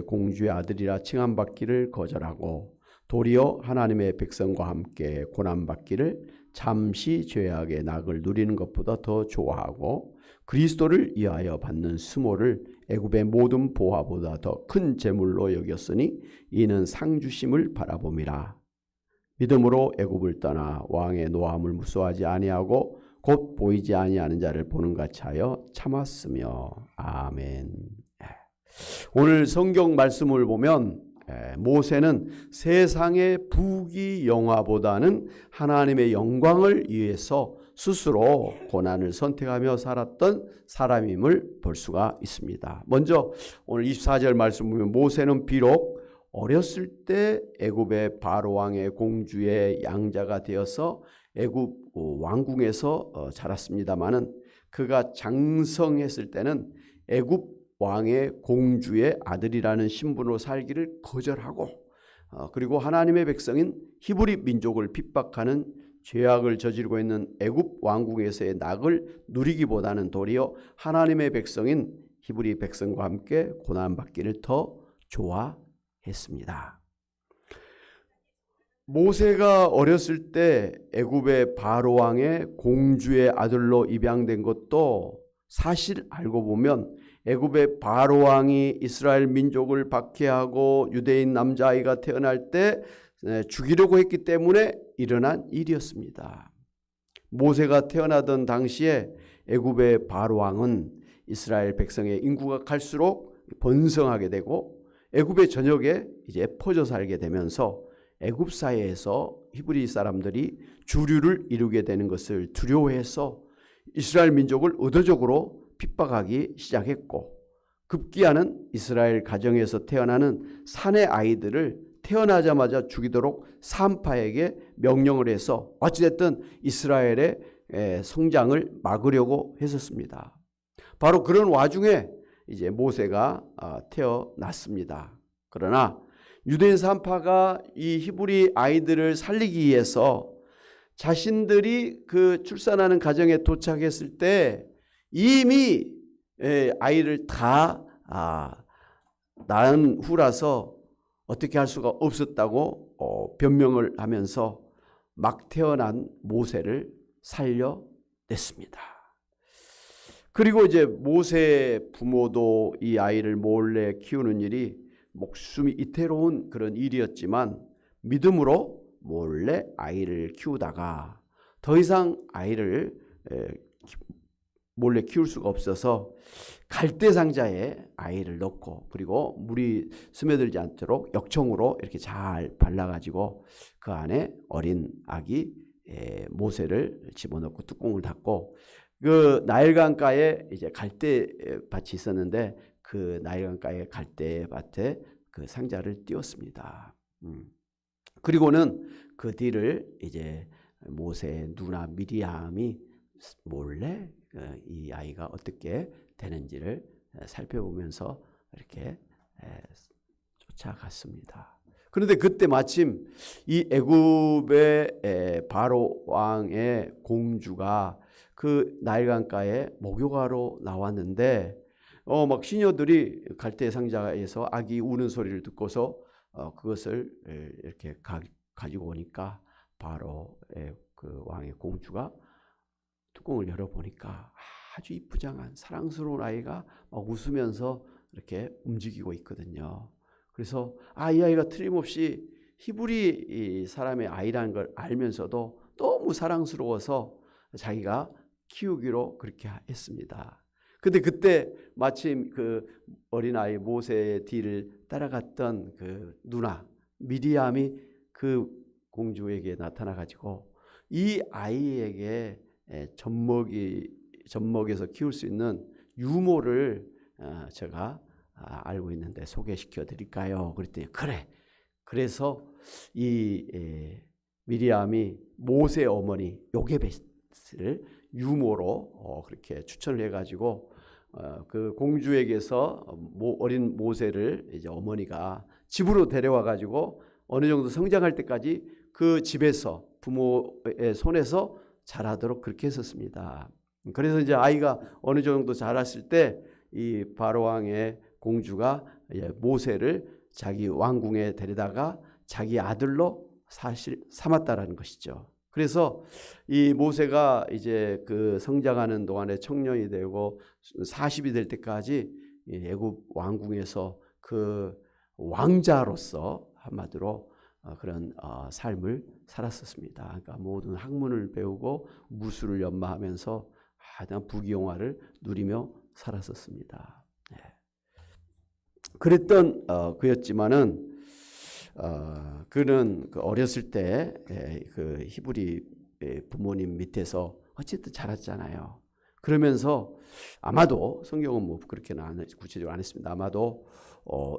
공주의 아들이라 칭함받기를 거절하고 도리어 하나님의 백성과 함께 고난받기를 잠시 죄악의 낙을 누리는 것보다 더 좋아하고 그리스도를 위하여 받는 수모를 애굽의 모든 보화보다 더 큰 재물로 여겼으니 이는 상주심을 바라봄이라. 믿음으로 애굽을 떠나 왕의 노함을 무서워하지 아니하고 곧 보이지 아니하는 자를 보는 같이 하여 참았으며. 아멘. 오늘 성경 말씀을 보면 모세는 세상의 부귀 영화보다는 하나님의 영광을 위해서 스스로 고난을 선택하며 살았던 사람임을 볼 수가 있습니다. 먼저 오늘 24절 말씀 보면 모세는 비록 어렸을 때 애굽의 바로 왕의 공주의 양자가 되어서 애굽 왕궁에서 자랐습니다마는 그가 장성했을 때는 애굽 왕의 공주의 아들이라는 신분으로 살기를 거절하고 그리고 하나님의 백성인 히브리 민족을 핍박하는 죄악을 저지르고 있는 애굽 왕궁에서의 낙을 누리기보다는 도리어 하나님의 백성인 히브리 백성과 함께 고난받기를 더 좋아했습니다. 모세가 어렸을 때 애굽의 바로 왕의 공주의 아들로 입양된 것도 사실 알고 보면 애굽의 바로 왕이 이스라엘 민족을 박해하고 유대인 남자아이가 태어날 때 죽이려고 했기 때문에 일어난 일이었습니다. 모세가 태어나던 당시에 애굽의 바로 왕은 이스라엘 백성의 인구가 갈수록 번성하게 되고 애굽의 전역에 이제 퍼져 살게 되면서 애굽 사회에서 히브리 사람들이 주류를 이루게 되는 것을 두려워해서 이스라엘 민족을 의도적으로 핍박하기 시작했고 급기야는 이스라엘 가정에서 태어나는 사내 아이들을 태어나자마자 죽이도록 산파에게 명령을 해서 어찌됐든 이스라엘의 성장을 막으려고 했었습니다. 바로 그런 와중에 이제 모세가 태어났습니다. 그러나 유대인 산파가 이 히브리 아이들을 살리기 위해서 자신들이 그 출산하는 가정에 도착했을 때 이미 아이를 다 낳은 후라서 어떻게 할 수가 없었다고 변명을 하면서 막 태어난 모세를 살려냈습니다. 그리고 이제 모세 부모도 이 아이를 몰래 키우는 일이 목숨이 이태로운 그런 일이었지만 믿음으로 몰래 아이를 키우다가 더 이상 아이를 몰래 키울 수가 없어서 갈대 상자에 아이를 넣고 그리고 물이 스며들지 않도록 역청으로 이렇게 잘 발라가지고 그 안에 어린 아기 모세를 집어넣고 뚜껑을 닫고 그 나일강가에 이제 갈대밭이 있었는데 그 나일강가의 갈대밭에 그 상자를 띄웠습니다. 그리고는 그 뒤를 이제 모세의 누나 미리암이 몰래 이 아이가 어떻게 되는지를 살펴보면서 이렇게 쫓아갔습니다. 그런데 그때 마침 이 애굽의 바로 왕의 공주가 그 나일강가에 목욕하러 나왔는데 막 시녀들이 갈대 상자에서 아기 우는 소리를 듣고서 그것을 이렇게 가지고 오니까 바로 그 왕의 공주가 뚜껑을 열어보니까 아주 이쁘장한 사랑스러운 아이가 막 웃으면서 이렇게 움직이고 있거든요. 그래서 이 아이가 틀림없이 히브리 사람의 아이라는 걸 알면서도 너무 사랑스러워서 자기가 키우기로 그렇게 했습니다. 근데 그때 마침 그 어린아이 모세의 뒤를 따라갔던 그 누나 미리암이 그 공주에게 나타나가지고 이 아이에게 젖먹에서 키울 수 있는 유모를 제가 알고 있는데 소개시켜 드릴까요? 그랬더니 그래. 그래서 이 미리암이 모세 어머니 요게벳을 유모로 그렇게 추천을 해가지고 그 공주에게서 어린 모세를 이제 어머니가 집으로 데려와가지고 어느 정도 성장할 때까지 그 집에서 부모의 손에서 자라도록 그렇게 했었습니다. 그래서 이제 아이가 어느 정도 자랐을 때 이 바로 왕의 공주가 모세를 자기 왕궁에 데려다가 자기 아들로 사실 삼았다라는 것이죠. 그래서 이 모세가 이제 그 성장하는 동안에 청년이 되고 40이 될 때까지 애굽 왕궁에서 그 왕자로서 한마디로 그런 삶을 살았었습니다. 그러니까 모든 학문을 배우고 무술을 연마하면서 가장 부귀영화를 누리며 살았었습니다. 그랬던 그였지만은 그는 어렸을 때 그 히브리 부모님 밑에서 어쨌든 자랐잖아요. 그러면서 아마도 성경은 뭐 그렇게는 구체적으로 안 했습니다. 아마도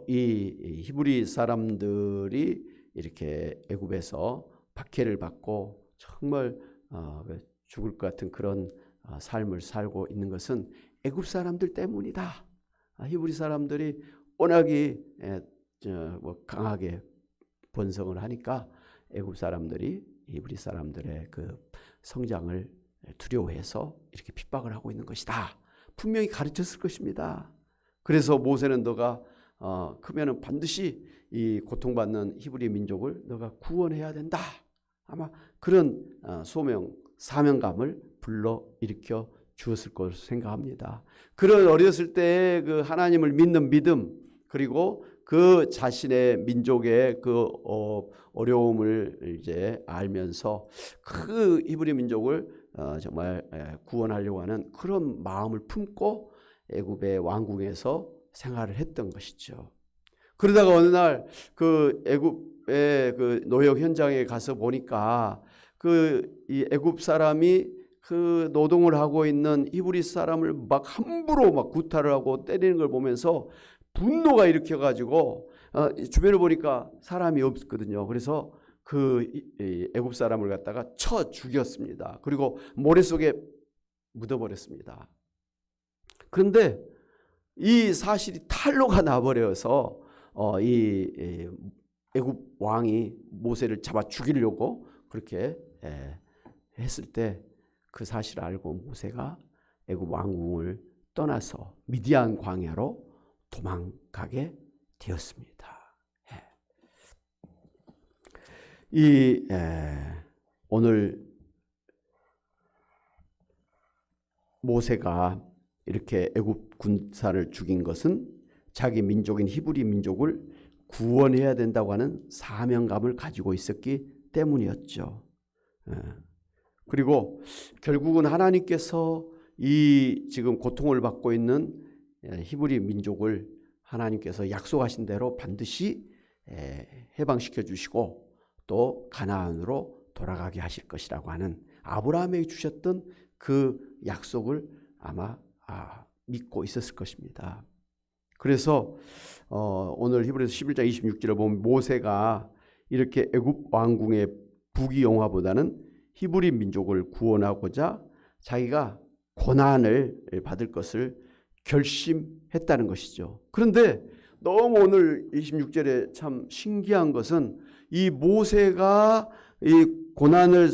이 히브리 사람들이 이렇게 애굽에서 박해를 받고 정말 죽을 것 같은 그런 삶을 살고 있는 것은 애굽 사람들 때문이다. 히브리 사람들이 워낙에 강하게 번성을 하니까 애굽 사람들이 히브리 사람들의 그 성장을 두려워해서 이렇게 핍박을 하고 있는 것이다. 분명히 가르쳤을 것입니다. 그래서 모세는 너가 크면은 반드시 이 고통받는 히브리 민족을 너가 구원해야 된다. 아마 그런 소명, 사명감을 불러 일으켜 주었을 것으로 생각합니다. 그런 어렸을 때의 그 하나님을 믿는 믿음, 그리고 그 자신의 민족의 그 어려움을 이제 알면서 그 히브리 민족을 정말 구원하려고 하는 그런 마음을 품고 애굽의 왕궁에서 생활을 했던 것이죠. 그러다가 어느 날 그 애굽의 그 노역 현장에 가서 보니까 이 애굽 사람이 그 노동을 하고 있는 히브리 사람을 막 함부로 막 구타를 하고 때리는 걸 보면서 분노가 일으켜가지고 주변을 보니까 사람이 없거든요. 그래서 그 애굽 사람을 갖다가 쳐 죽였습니다. 그리고 모래 속에 묻어버렸습니다. 그런데 이 사실이 탄로가 나버려서 이 애굽 왕이 모세를 잡아 죽이려고 그렇게 했을 때 그 사실을 알고 모세가 애굽 왕궁을 떠나서 미디안 광야로 도망가게 되었습니다. 오늘 모세가 이렇게 애굽 군사를 죽인 것은 자기 민족인 히브리 민족을 구원해야 된다고 하는 사명감을 가지고 있었기 때문이었죠. 그리고 결국은 하나님께서 이 지금 고통을 받고 있는 히브리 민족을 하나님께서 약속하신 대로 반드시 해방시켜 주시고 또 가나안으로 돌아가게 하실 것이라고 하는 아브라함에게 주셨던 그 약속을 아마 믿고 있었을 것입니다. 그래서 오늘 히브리서 11장 26절을 보면 모세가 이렇게 애굽 왕궁의 부귀영화보다는 히브리 민족을 구원하고자 자기가 고난을 받을 것을 결심했다는 것이죠. 그런데 너무 오늘 26절에 참 신기한 것은 이 모세가 이 고난을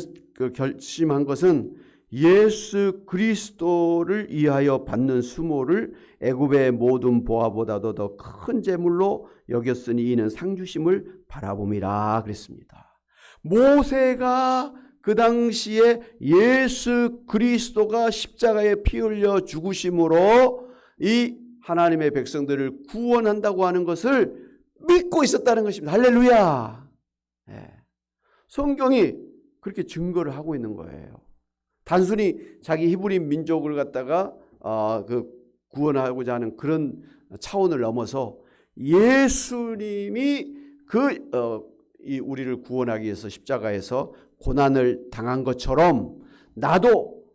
결심한 것은 예수 그리스도를 위하여 받는 수모를 애굽의 모든 보화보다도 더 큰 재물로 여겼으니 이는 상주심을 바라봄이라 그랬습니다. 모세가 그 당시에 예수 그리스도가 십자가에 피 흘려 죽으심으로 이 하나님의 백성들을 구원한다고 하는 것을 믿고 있었다는 것입니다. 할렐루야. 성경이 그렇게 증거를 하고 있는 거예요. 단순히 자기 히브리 민족을 갖다가 구원하고자 하는 그런 차원을 넘어서 예수님이 우리를 구원하기 위해서 십자가에서 고난을 당한 것처럼 나도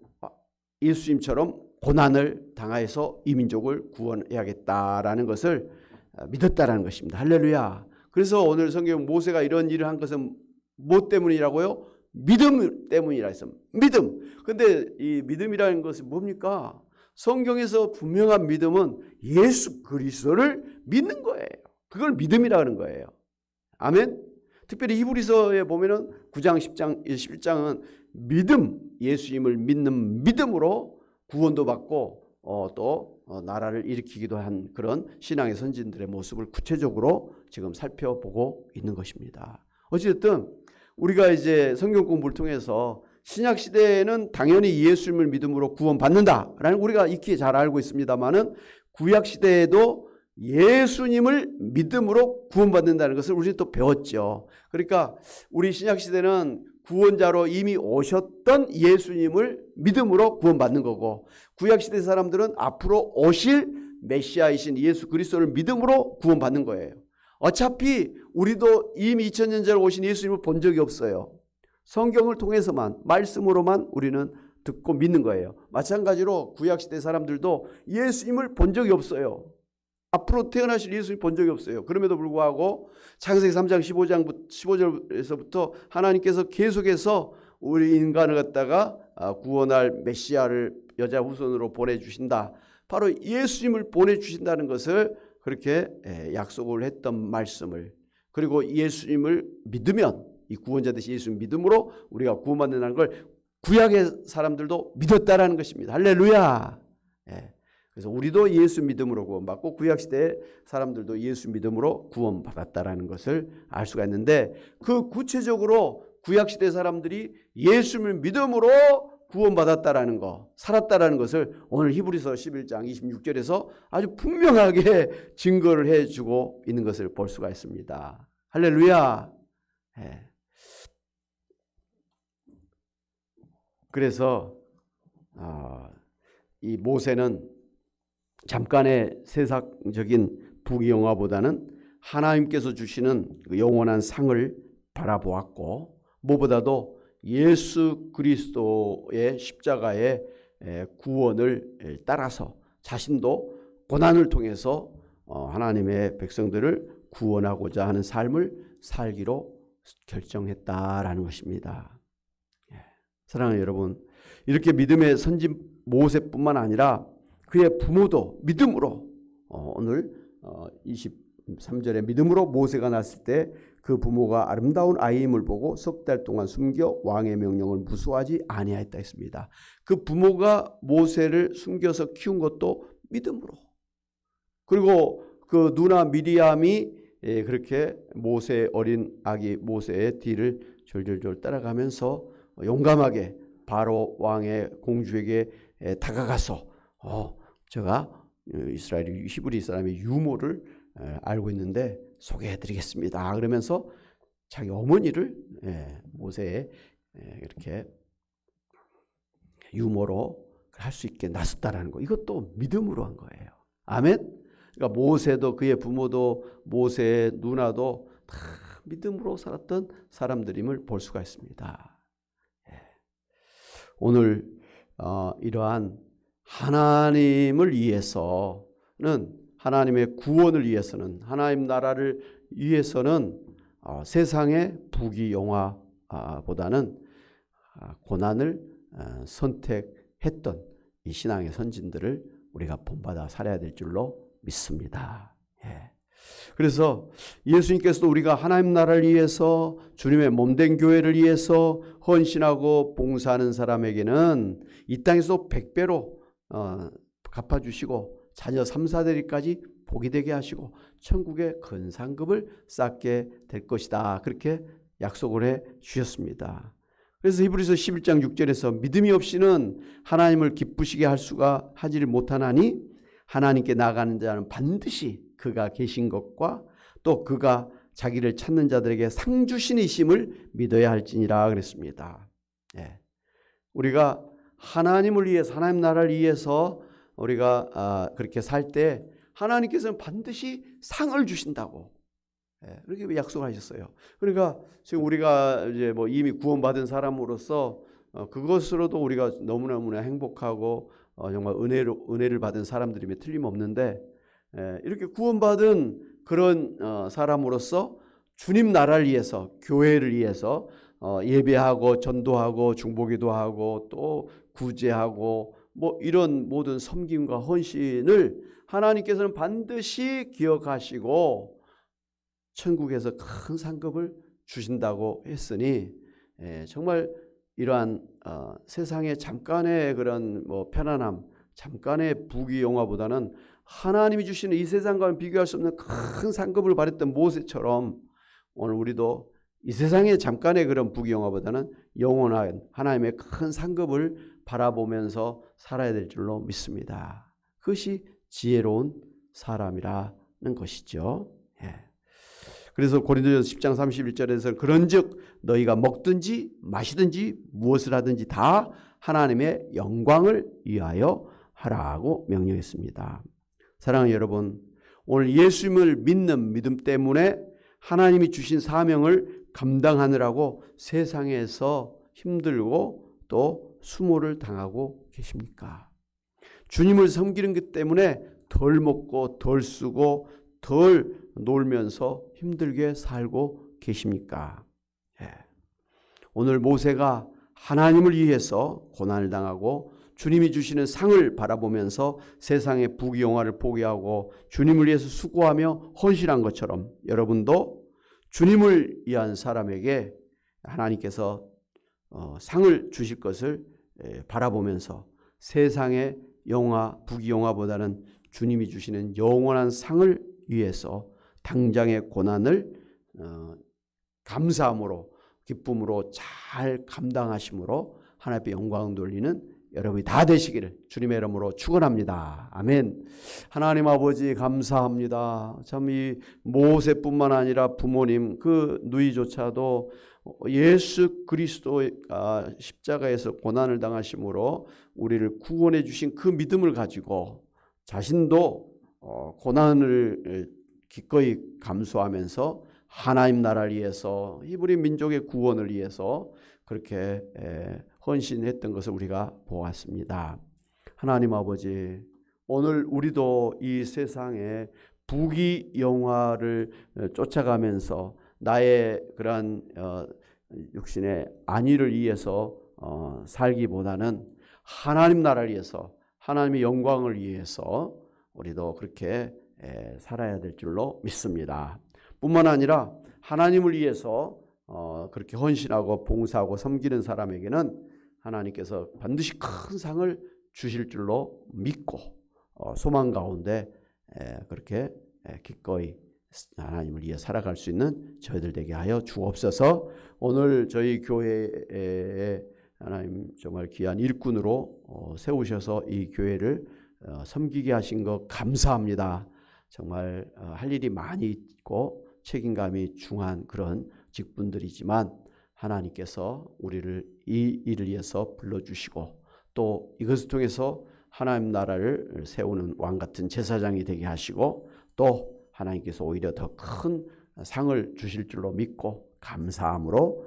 예수님처럼 고난을 당하여서 이 민족을 구원해야겠다라는 것을 믿었다라는 것입니다. 할렐루야. 그래서 오늘 성경 모세가 이런 일을 한 것은 무엇 때문이라고요? 믿음 때문이라 했습니다. 믿음. 근데 이 믿음이라는 것은 뭡니까? 성경에서 분명한 믿음은 예수 그리스도를 믿는 거예요. 그걸 믿음이라 하는 거예요. 아멘. 특별히 히브리서에 보면은 9장, 10장, 11장은 믿음, 예수님을 믿는 믿음으로 구원도 받고 또 나라를 일으키기도 한 그런 신앙의 선진들의 모습을 구체적으로 지금 살펴보고 있는 것입니다. 어쨌든 우리가 이제 성경 공부를 통해서 신약 시대에는 당연히 예수님을 믿음으로 구원받는다라는 우리가 익히 잘 알고 있습니다만은 구약 시대에도 예수님을 믿음으로 구원받는다는 것을 우리 또 배웠죠. 그러니까 우리 신약 시대는 구원자로 이미 오셨던 예수님을 믿음으로 구원받는 거고, 구약 시대 사람들은 앞으로 오실 메시아이신 예수 그리스도를 믿음으로 구원받는 거예요. 어차피 우리도 이미 2000년 전에 오신 예수님을 본 적이 없어요. 성경을 통해서만, 말씀으로만 우리는 듣고 믿는 거예요. 마찬가지로 구약시대 사람들도 예수님을 본 적이 없어요. 앞으로 태어나실 예수님 본 적이 없어요. 그럼에도 불구하고 창세기 3장 15절에서부터 하나님께서 계속해서 우리 인간을 갖다가 구원할 메시아를 여자 후손으로 보내주신다. 바로 예수님을 보내주신다는 것을 그렇게 약속을 했던 말씀을, 그리고 예수님을 믿으면, 이 구원자 되신 예수님 믿음으로 우리가 구원받는다는 걸 구약의 사람들도 믿었다라는 것입니다. 할렐루야. 그래서 우리도 예수 믿음으로 구원받고 구약시대 사람들도 예수 믿음으로 구원받았다라는 것을 알 수가 있는데, 그 구체적으로 구약시대 사람들이 예수를 믿음으로 구원받았다라는 거, 살았다라는 것을 오늘 히브리서 11장 26절에서 아주 분명하게 증거를 해주고 있는 것을 볼 수가 있습니다. 할렐루야. 그래서 이 모세는 잠깐의 세상적인 부귀영화보다는 하나님께서 주시는 그 영원한 상을 바라보았고, 무엇보다도 예수 그리스도의 십자가의 구원을 따라서 자신도 고난을 통해서 하나님의 백성들을 구원하고자 하는 삶을 살기로 결정했다라는 것입니다. 사랑하는 여러분, 이렇게 믿음의 선진 모세뿐만 아니라 그의 부모도 믿음으로, 오늘 23절에 믿음으로 모세가 낳았을 때 그 부모가 아름다운 아이임을 보고 석 달 동안 숨겨 왕의 명령을 무수하지 아니하였다 했습니다. 그 부모가 모세를 숨겨서 키운 것도 믿음으로, 그리고 그 누나 미리암이 그렇게 모세, 어린 아기 모세의 뒤를 졸졸졸 따라가면서 용감하게 바로 왕의 공주에게 다가가서 제가 이스라엘 히브리 사람의 유모를 알고 있는데 소개해드리겠습니다. 그러면서 자기 어머니를 모세에 이렇게 유모로 할 수 있게 나섰다라는 거, 이것도 믿음으로 한 거예요. 아멘. 그러니까 모세도 그의 부모도 모세의 누나도 다 믿음으로 살았던 사람들임을 볼 수가 있습니다. 오늘 이러한 하나님을 위해서는, 하나님의 구원을 위해서는, 하나님 나라를 위해서는 세상의 부귀영화보다는 고난을 선택했던 이 신앙의 선진들을 우리가 본받아 살아야 될 줄로 믿습니다. 그래서 예수님께서도 우리가 하나님 나라를 위해서, 주님의 몸된 교회를 위해서 헌신하고 봉사하는 사람에게는 이 땅에서 100배로 갚아주시고 자녀 3, 4대리까지 복이 되게 하시고 천국의 큰 상급을 쌓게 될 것이다, 그렇게 약속을 해 주셨습니다. 그래서 히브리서 11장 6절에서 믿음이 없이는 하나님을 기쁘시게 할 수가 하지를 못하나니 하나님께 나아가는 자는 반드시 그가 계신 것과 또 그가 자기를 찾는 자들에게 상 주시니심을 믿어야 할지니라 그랬습니다. 우리가 하나님을 위해서, 하나님 나라를 위해서 우리가 그렇게 살 때 하나님께서는 반드시 상을 주신다고 그렇게 약속하셨어요. 그러니까 지금 우리가 이제 뭐 이미 구원받은 사람으로서 그것으로도 우리가 너무너무나 행복하고 정말 은혜를 받은 사람들이면 틀림없는데, 이렇게 구원받은 그런 사람으로서 주님 나라를 위해서, 교회를 위해서 예배하고 전도하고 중보기도 하고 또 구제하고 뭐 이런 모든 섬김과 헌신을 하나님께서는 반드시 기억하시고 천국에서 큰 상급을 주신다고 했으니, 정말 이러한 세상의 잠깐의 그런 뭐 편안함, 잠깐의 부귀영화보다는 하나님이 주시는 이 세상과는 비교할 수 없는 큰 상급을 받았던 모세처럼 오늘 우리도 이 세상의 잠깐의 그런 부귀영화보다는 영원한 하나님의 큰 상급을 바라보면서 살아야 될 줄로 믿습니다. 그것이 지혜로운 사람이라는 것이죠. 예. 그래서 고린도전서 10장 31절에서 그런즉 너희가 먹든지 마시든지 무엇을 하든지 다 하나님의 영광을 위하여 하라고 명령했습니다. 사랑하는 여러분, 오늘 예수님을 믿는 믿음 때문에 하나님이 주신 사명을 감당하느라고 세상에서 힘들고 또 수모를 당하고 계십니까? 주님을 섬기는 것 때문에 덜 먹고 덜 쓰고 덜 놀면서 힘들게 살고 계십니까? 예. 오늘 모세가 하나님을 위해서 고난을 당하고 주님이 주시는 상을 바라보면서 세상의 부귀영화를 포기하고 주님을 위해서 수고하며 헌신한 것처럼 여러분도 주님을 위한 사람에게 하나님께서 상을 주실 것을 바라보면서 세상의 영화, 부귀영화보다는 주님이 주시는 영원한 상을 위해서 당장의 고난을 감사함으로 기쁨으로 잘 감당하심으로 하나님의 영광 돌리는 여러분이 다 되시기를 주님의 이름으로 축원합니다. 아멘. 하나님 아버지 감사합니다. 참 이 모세뿐만 아니라 부모님 그 누이조차도 예수 그리스도가 십자가에서 고난을 당하심으로 우리를 구원해 주신 그 믿음을 가지고 자신도 고난을 기꺼이 감수하면서 하나님 나라를 위해서 히브리 민족의 구원을 위해서 그렇게 헌신했던 것을 우리가 보았습니다. 하나님 아버지, 오늘 우리도 이 세상에 부귀영화를 쫓아가면서 나의 그러한 육신의 안위를 위해서 살기보다는 하나님 나라를 위해서 하나님의 영광을 위해서 우리도 그렇게 살아야 될 줄로 믿습니다. 뿐만 아니라 하나님을 위해서 그렇게 헌신하고 봉사하고 섬기는 사람에게는 하나님께서 반드시 큰 상을 주실 줄로 믿고 소망 가운데 그렇게 기꺼이 하나님을 위해 살아갈 수 있는 저희들 되게 하여 주옵소서. 오늘 저희 교회에 하나님 정말 귀한 일꾼으로 세우셔서 이 교회를 섬기게 하신 것 감사합니다. 정말 할 일이 많이 있고 책임감이 중한 그런 직분들이지만 하나님께서 우리를 이 일을 위해서 불러주시고 또 이것을 통해서 하나님 나라를 세우는 왕같은 제사장이 되게 하시고 또 하나님께서 오히려 더 큰 상을 주실 줄로 믿고 감사함으로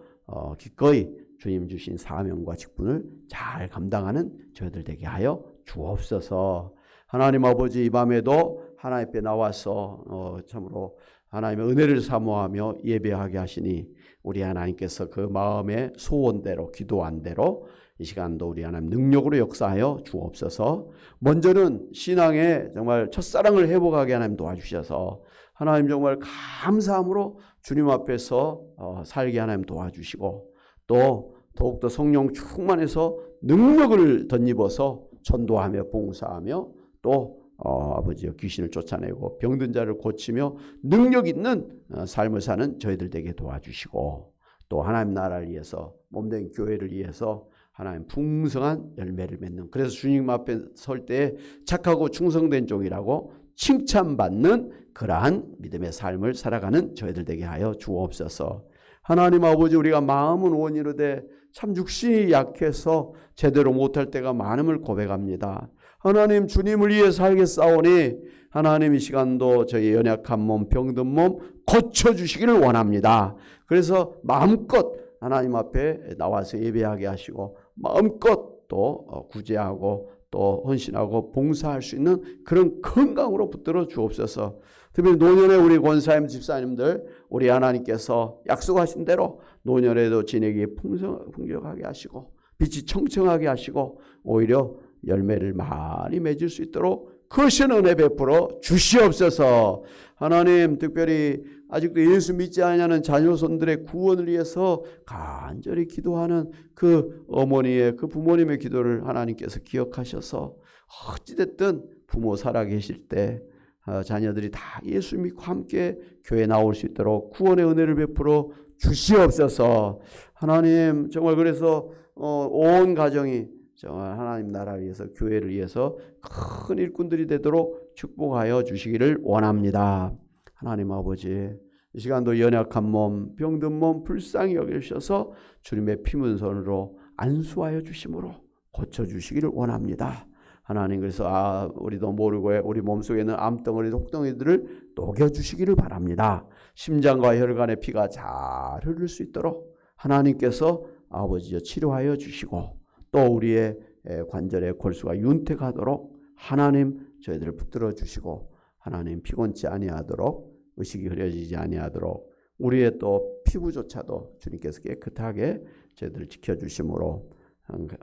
기꺼이 주님 주신 사명과 직분을 잘 감당하는 저희들 되게 하여 주옵소서. 하나님 아버지, 이 밤에도 하나님 앞에 나와서 참으로 하나님의 은혜를 사모하며 예배하게 하시니 우리 하나님께서 그 마음의 소원대로 기도한 대로 이 시간도 우리 하나님 능력으로 역사하여 주옵소서. 먼저는 신앙의 정말 첫사랑을 회복하게 하나님 도와주셔서 하나님 정말 감사함으로 주님 앞에서 살게 하나님 도와주시고 또 더욱더 성령 충만해서 능력을 덧입어서 전도하며 봉사하며 또 아버지여 귀신을 쫓아내고 병든 자를 고치며 능력 있는 삶을 사는 저희들 되게 도와주시고 또 하나님 나라를 위해서 몸된 교회를 위해서 하나님 풍성한 열매를 맺는, 그래서 주님 앞에 설 때 착하고 충성된 종이라고 칭찬받는 그러한 믿음의 삶을 살아가는 저희들 되게 하여 주옵소서. 하나님 아버지, 우리가 마음은 원이로되 참 육신이 약해서 제대로 못할 때가 많음을 고백합니다. 하나님, 주님을 위해 살겠사오니 하나님 이 시간도 저희 연약한 몸, 병든 몸 고쳐주시기를 원합니다. 그래서 마음껏 하나님 앞에 나와서 예배하게 하시고 마음껏 또 구제하고 또 헌신하고 봉사할 수 있는 그런 건강으로 붙들어 주옵소서. 특히 노년에 우리 권사님 집사님들 우리 하나님께서 약속하신 대로 노년에도 진액이 풍족하게 하시고 빛이 청청하게 하시고 오히려 열매를 많이 맺을 수 있도록 크신 은혜 베풀어 주시옵소서. 하나님, 특별히 아직도 예수 믿지 않냐는 자녀손들의 구원을 위해서 간절히 기도하는 그 어머니의 그 부모님의 기도를 하나님께서 기억하셔서 어찌됐든 부모 살아계실 때 자녀들이 다 예수 믿고 함께 교회 나올 수 있도록 구원의 은혜를 베풀어 주시옵소서. 하나님 정말 그래서 온 가정이 정말 하나님 나라를 위해서 교회를 위해서 큰 일꾼들이 되도록 축복하여 주시기를 원합니다. 하나님 아버지 이 시간도 연약한 몸, 병든 몸 불쌍히 여기셔서 주님의 피문선으로 안수하여 주심으로 고쳐주시기를 원합니다. 하나님 그래서 우리도 모르고 우리 몸속에 있는 암덩어리, 혹덩이들을 녹여주시기를 바랍니다. 심장과 혈관의 피가 잘 흐를 수 있도록 하나님께서 아버지여 치료하여 주시고 또 우리의 관절의 골수가 윤택하도록 하나님 저희들을 붙들어 주시고 하나님 피곤치 아니하도록 의식이 흐려지지 아니하도록 우리의 또 피부조차도 주님께서 깨끗하게 저희들을 지켜주심으로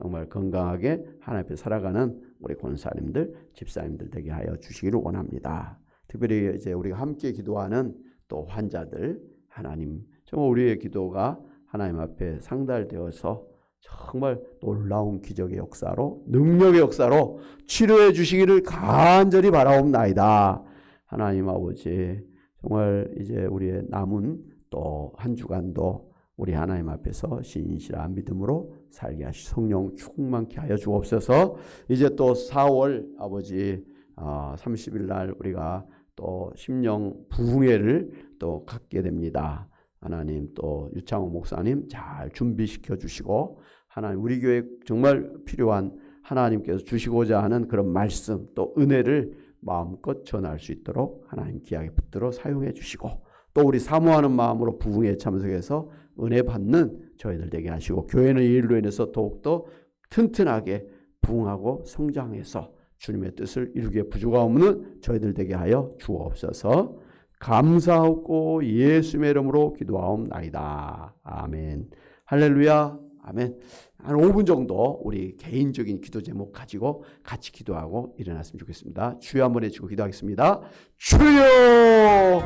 정말 건강하게 하나님 앞에 살아가는 우리 권사님들, 집사님들 되게 하여 주시기를 원합니다. 특별히 이제 우리가 함께 기도하는 또 환자들 하나님 정말 우리의 기도가 하나님 앞에 상달되어서 정말 놀라운 기적의 역사로 능력의 역사로 치료해 주시기를 간절히 바라옵나이다. 하나님 아버지 정말 이제 우리의 남은 또 한 주간도 우리 하나님 앞에서 신실한 믿음으로 살게 하시 성령 충만케 하여 주옵소서. 이제 또 4월 아버지 30일 날 우리가 또 심령 부흥회를 또 갖게 됩니다. 하나님 또 유창호 목사님 잘 준비시켜 주시고 하나님 우리 교회 정말 필요한 하나님께서 주시고자 하는 그런 말씀 또 은혜를 마음껏 전할 수 있도록 하나님 귀하게 붙들어 사용해 주시고 또 우리 사모하는 마음으로 부흥에 참석해서 은혜 받는 저희들 되게 하시고 교회는 이 일로 인해서 더욱더 튼튼하게 부흥하고 성장해서 주님의 뜻을 이루기에 부족함 없는 저희들 되게 하여 주옵소서. 감사하고 예수님의 이름으로 기도하옵나이다. 아멘. 할렐루야. 아멘. 한 5분 정도 우리 개인적인 기도 제목 가지고 같이 기도하고 일어났으면 좋겠습니다. 주여 한번 해주고 기도하겠습니다. 주여!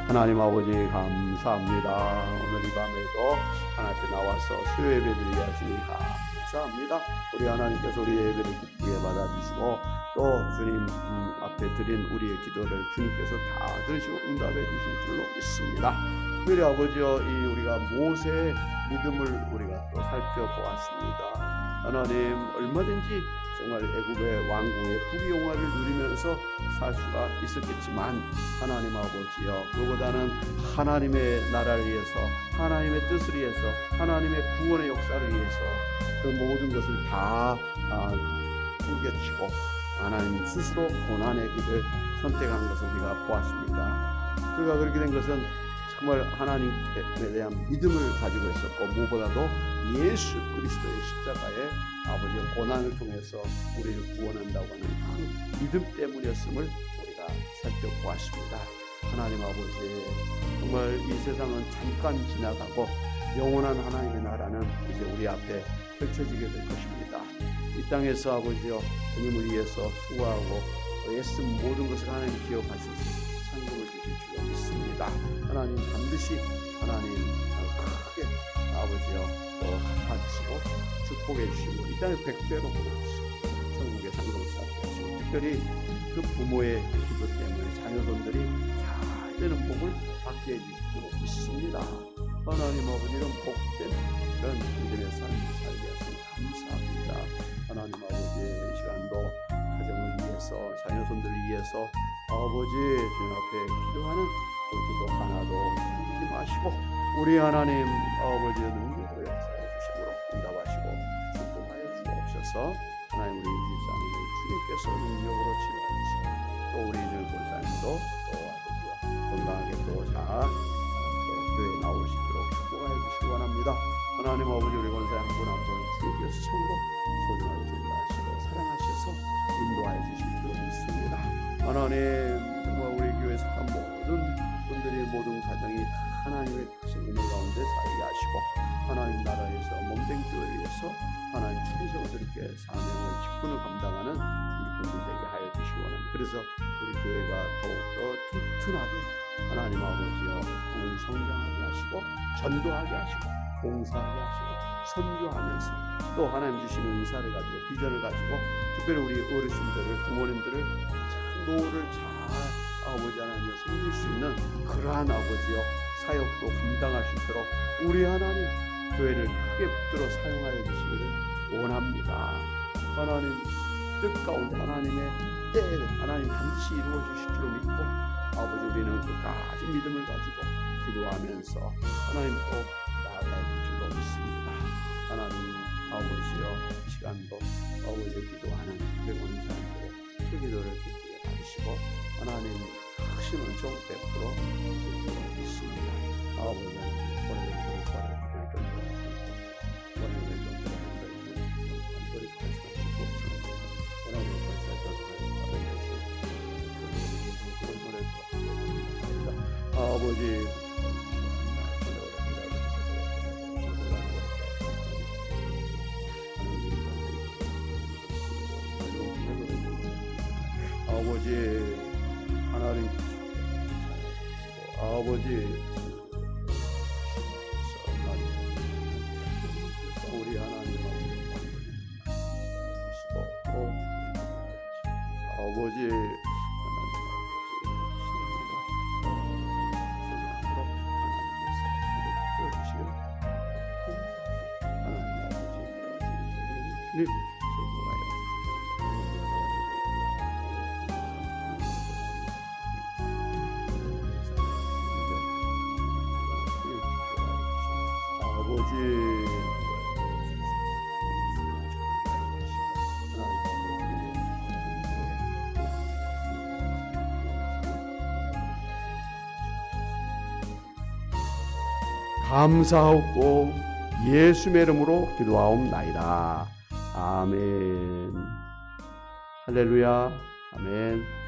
하나님 아버지 감사합니다. 오늘 이 밤에도 하나님 앞에 나와서 수요 예배 드리게 하시니 감사합니다. 우리 하나님께서 우리 예배를 기쁘게 받아주시고 또 주님 앞에 드린 우리의 기도를 주님께서 다 들으시고 응답해 주실 줄로 믿습니다. 특별히 아버지여 이 우리가 모세의 믿음을 우리가 또 살펴보았습니다. 하나님 얼마든지 정말 애굽의 왕궁의 부귀영화를 누리면서 살 수가 있었겠지만 하나님 아버지여 그보다는 하나님의 나라를 위해서 하나님의 뜻을 위해서 하나님의 구원의 역사를 위해서 그 모든 것을 다 숨겨치고 하나님 스스로 고난의 길을 선택한 것을 우리가 보았습니다. 그가 그렇게 된 것은 정말 하나님에 대한 믿음을 가지고 있었고 무엇보다도 예수 그리스도의 십자가의 아버지의 고난을 통해서 우리를 구원한다고 하는 그 믿음 때문이었음을 우리가 살펴보았습니다. 하나님 아버지 정말 이 세상은 잠깐 지나가고 영원한 하나님의 나라는 이제 우리 앞에 펼쳐지게 될 것입니다. 이 땅에서 아버지여 주님을 위해서 수고하고 애쓴 모든 것을 하나님 기억하셔서 상급을 주실 줄로 믿습니다. 하나님 반드시 하나님 크게 아버지여 또 갚아주시고 축복해 주시고 이 땅에 100배로 보내주시고 천국의 상급을 하시고 특별히 그 부모의 기도 때문에 자녀손들이 잘 되는 복을 받게 해주실 줄로 믿습니다. 하나님 아버지는 복된 그런 믿음의 삶을 살게 하시니 감사합니다. 하나님 아버지 이 시간도 가정을 위해서 자녀손들을 위해서 아버지 주님 앞에 기도하는 그 기도 하나도 숨기지 마시고 우리 하나님 아버지의 능력으로 역사해 주심으로 응답하시고 축복하여 주옵소서. 하나님 우리 집사님을 주님께서 능력으로 치료해 주시고 또 우리 권사님도 또 아버지와 건강하게 또 잘 교회에 나올 수 있도록 축복하여 주시기 원합니다. 하나님 아버지 우리 권사님 한 분 한 분 주님께서 참으로 소중하게 생각하시고 사랑하셔서 인도하여 주실 줄 믿습니다. 하나님 정말 우리 교회에 속한 모든 분들이 모든 가정이 하나님의 크신 은혜 가운데 살게 하시고 하나님 나라에서 몸된 교회를 위해서 하나님 충성을 드리게 사명을 직분을 감당하는 우리 분들 되게 하여 주시기 원합니다. 그래서 우리 교회가 더욱더 튼튼하게 하나님 아버지여 성장하게 하시고 전도하게 하시고 봉사하게 하시고 선교하면서 또 하나님 주시는 은사를 가지고 비전을 가지고 특별히 우리 어르신들을 부모님들을 참 노후를 잘 아버지 하나님 섬길 수 있는 그러한 아버지여 사역도 감당할 수 있도록 우리 하나님 교회를 크게 붙들어 사용하여 주시기를 원합니다. 하나님 뜻 가운데 하나님의 때에 하나님 반드시 이루어 주실 줄로 믿고 아버지 우리는 끝까지 믿음을 가지고 기도하면서 하나님 또 나아가야 될 줄로 믿습니다. 하나님 아버지여 시간도 아버지 기도하는 우리 사람들의 그 기도를 기쁘게 받으시고 하나님 크신 은총 베풀어 주실 줄로 믿습니다. 아버지 하나님 오늘의 교회를 좀 오늘의 좀 간절히 하시는 주옵소서. 오늘의 아버지 아버지 하나님 아버지 우리 하나님 아버지 주님 감사하고 예수의 이름으로 기도하옵나이다. 아멘. 할렐루야. 아멘.